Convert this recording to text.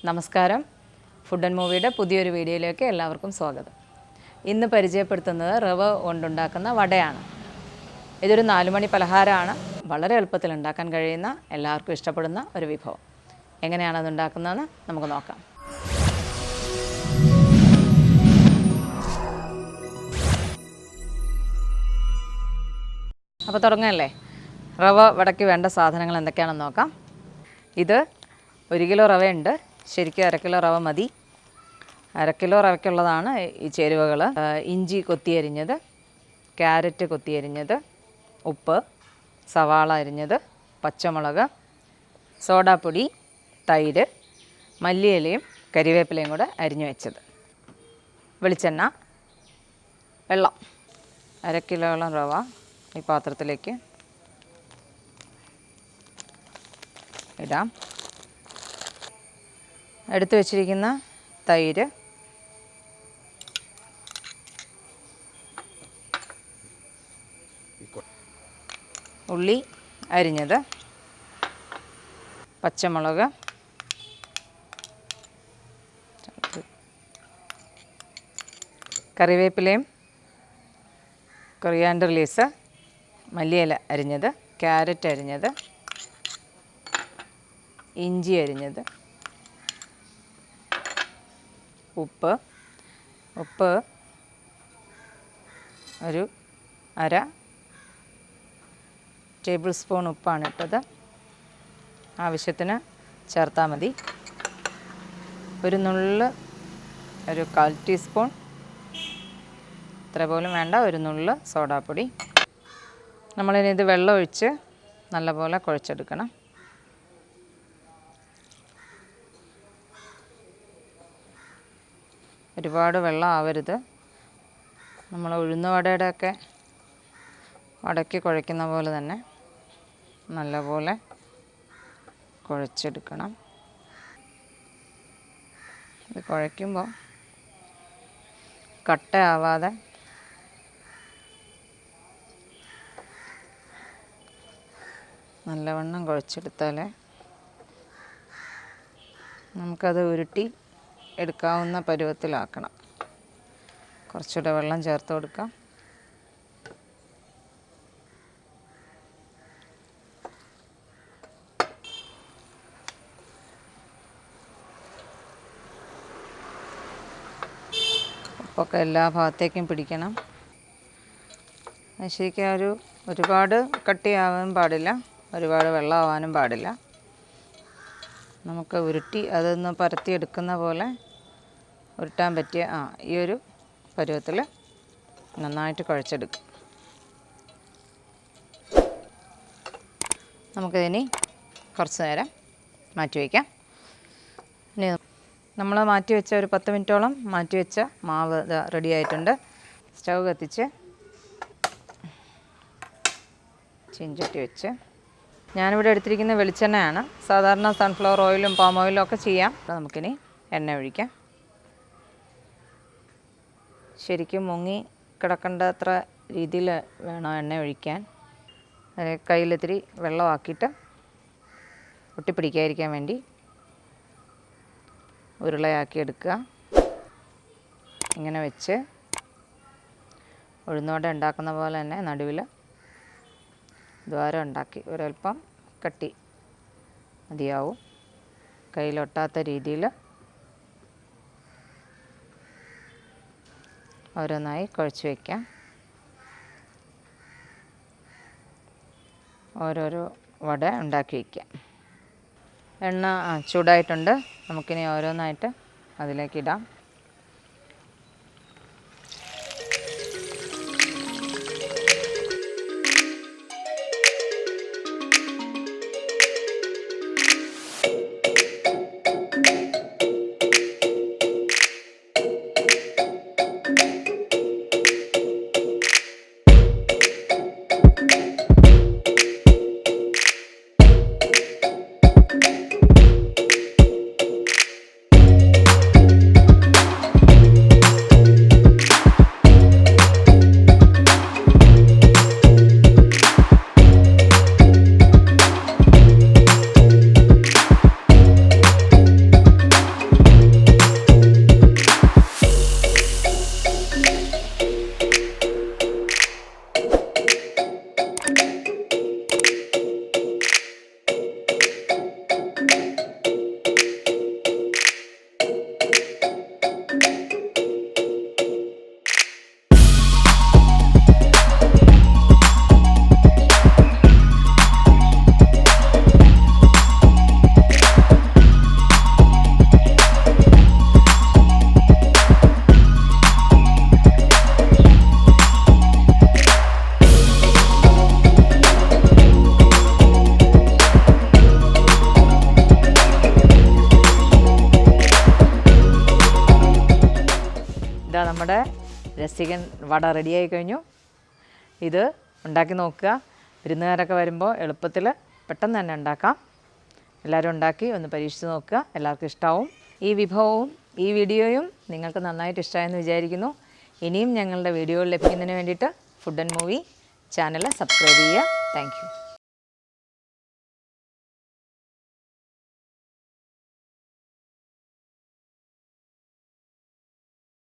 നമസ്കാരം. Food and മൂവിയുടെ പുതിയൊരു വീഡിയോയിലേക്ക് എല്ലാവർക്കും സ്വാഗതം. ഇന്ന് പരിചയപ്പെടുത്തുന്നത് റവ കൊണ്ടുണ്ടാക്കുന്ന വടയാണ്. ഇതൊരു 4 മണി പലഹാരമാണ്. വളരെ എളുപ്പത്തിൽ ഉണ്ടാക്കാൻ കഴിയുന്ന, എല്ലാവർക്കും ഇഷ്ടപ്പെടുന്ന ഒരു വിഭവം. എങ്ങനെയാണ് അത് ഉണ്ടാക്കുന്നതെന്ന് നമുക്ക് നോക്കാം. അപ്പോൾ തുടങ്ങല്ലേ. റവ വടയ്ക്ക് വേണ്ട സാധനങ്ങൾ എന്തൊക്കെയാണെന്ന് നോക്കാം. ഇത് 1 കിലോ റവയുണ്ട്. ശരിക്കും 1/2 കിലോ റവ മതി. 1/2 കിലോ റവയ്ക്കുള്ളതാണ് ഈ ചേരുവകൾ. ഇഞ്ചി കൊത്തിയരിഞ്ഞത്, ക്യാരറ്റ് കൊത്തിയരിഞ്ഞത്, ഉപ്പ്, സവാള അരിഞ്ഞത്, പച്ചമുളക്, സോഡാപ്പൊടി, തൈര്, മല്ലിയിലയും കരിവേപ്പിലയും കൂടെ അരിഞ്ഞു വെച്ചത്, വെളിച്ചെണ്ണ, വെള്ളം. 1/2 കിലോളം റവ ഈ പാത്രത്തിലേക്ക് ഇടാം. എടുത്തു വച്ചിരിക്കുന്ന തൈര്, ഉള്ളി അരിഞ്ഞത്, പച്ചമുളക്, കറിവേപ്പിലയും കൊറിയാൻഡർ ലീവ്സ്, മല്ലിയില അരിഞ്ഞത്, ക്യാരറ്റ് അരിഞ്ഞത്, ഇഞ്ചി അരിഞ്ഞത്, ഉപ്പ് ഒരു 1/2 ടേബിൾ സ്പൂൺ ഉപ്പാണ് ഇട്ടത്. ആവശ്യത്തിന് ചേർത്താൽ മതി. ഒരു 1/4 ടീസ്പൂൺ, ഇത്ര പോലും വേണ്ട, ഒരു നുള്ള് സോഡാപ്പൊടി. നമ്മളിനി ഇത് വെള്ളം ഒഴിച്ച് നല്ലപോലെ കുഴച്ചെടുക്കണം. ഒരുപാട് വെള്ളം ആവരുത്. നമ്മൾ ഉഴുന്ന വടയുടെയൊക്കെ വടയ്ക്ക് കുഴയ്ക്കുന്ന പോലെ തന്നെ നല്ലപോലെ കുഴച്ചെടുക്കണം. ഇത് കുഴയ്ക്കുമ്പോൾ കട്ടയാവാതെ നല്ലവണ്ണം കുഴച്ചെടുത്താൽ നമുക്കത് ഉരുട്ടി എടുക്കാവുന്ന പരുവത്തിലാക്കണം. കുറച്ചുകൂടെ വെള്ളം ചേർത്ത് കൊടുക്കാം. ഉപ്പൊക്കെ എല്ലാ ഭാഗത്തേക്കും പിടിക്കണം. ശരിക്കും ഒരുപാട് കട്ടിയാവാനും പാടില്ല, ഒരുപാട് വെള്ളമാവാനും പാടില്ല. നമുക്ക് ഉരുട്ടി അതൊന്ന് പരത്തിയെടുക്കുന്ന പോലെ ഉരുട്ടാൻ പറ്റിയ ഈ ഒരു പരുവത്തിൽ നന്നായിട്ട് കുഴച്ചെടുക്കും. നമുക്കിതിനി കുറച്ച് നേരം മാറ്റി വയ്ക്കാം. ഇനി നമ്മൾ മാറ്റി വെച്ച ഒരു 10 മിനിറ്റോളം മാറ്റി വെച്ച മാവ് റെഡി ആയിട്ടുണ്ട്. സ്റ്റൗ കത്തിച്ച് ചീഞ്ചട്ടി വെച്ച്, ഞാനിവിടെ എടുത്തിരിക്കുന്ന വെളിച്ചെണ്ണയാണ്. സാധാരണ സൺഫ്ലവർ ഓയിലും പാം ഓയിലും ഒക്കെ ചെയ്യാം. അപ്പോൾ നമുക്കിനി എണ്ണ ഒഴിക്കാം. ശരിക്കും മുങ്ങി കിടക്കേണ്ടത്ര രീതിയിൽ വേണം എണ്ണ ഒഴിക്കാൻ. കയ്യിലിത്തിരി വെള്ളമാക്കിയിട്ട് ഒട്ടിപ്പിടിക്കാതിരിക്കാൻ വേണ്ടി ഉരുളയാക്കി എടുക്കുക. ഇങ്ങനെ വെച്ച് ഉഴുന്നോടെ ഉണ്ടാക്കുന്ന പോലെ തന്നെ നടുവിൽ ദ്വാരം ഉണ്ടാക്കി ഒരൽപ്പം കട്ടി മതിയാവും. കയ്യിലൊട്ടാത്ത രീതിയിൽ ഓരോന്നായി കുഴച്ച് വയ്ക്കാം. ഓരോരോ വട ഉണ്ടാക്കി വയ്ക്കാം. എണ്ണ ചൂടായിട്ടുണ്ട്. നമുക്കിനി ഓരോന്നായിട്ട് അതിലേക്കിടാം. നമ്മുടെ രസികൻ വട റെഡിയായി കഴിഞ്ഞു. ഇത് ഉണ്ടാക്കി നോക്കുക. വിരുന്നുകാരൊക്കെ വരുമ്പോൾ എളുപ്പത്തിൽ പെട്ടെന്ന് തന്നെ ഉണ്ടാക്കാം. എല്ലാവരും ഉണ്ടാക്കി ഒന്ന് പരീക്ഷിച്ച് നോക്കുക. എല്ലാവർക്കും ഇഷ്ടമാവും. ഈ വിഭവവും ഈ വീഡിയോയും നിങ്ങൾക്ക് നന്നായിട്ട് ഇഷ്ടമായെന്ന് വിചാരിക്കുന്നു. ഇനിയും ഞങ്ങളുടെ വീഡിയോകൾ ലഭിക്കുന്നതിന് വേണ്ടിയിട്ട് food and movie channel subscribe ചെയ്യുക. Thank U.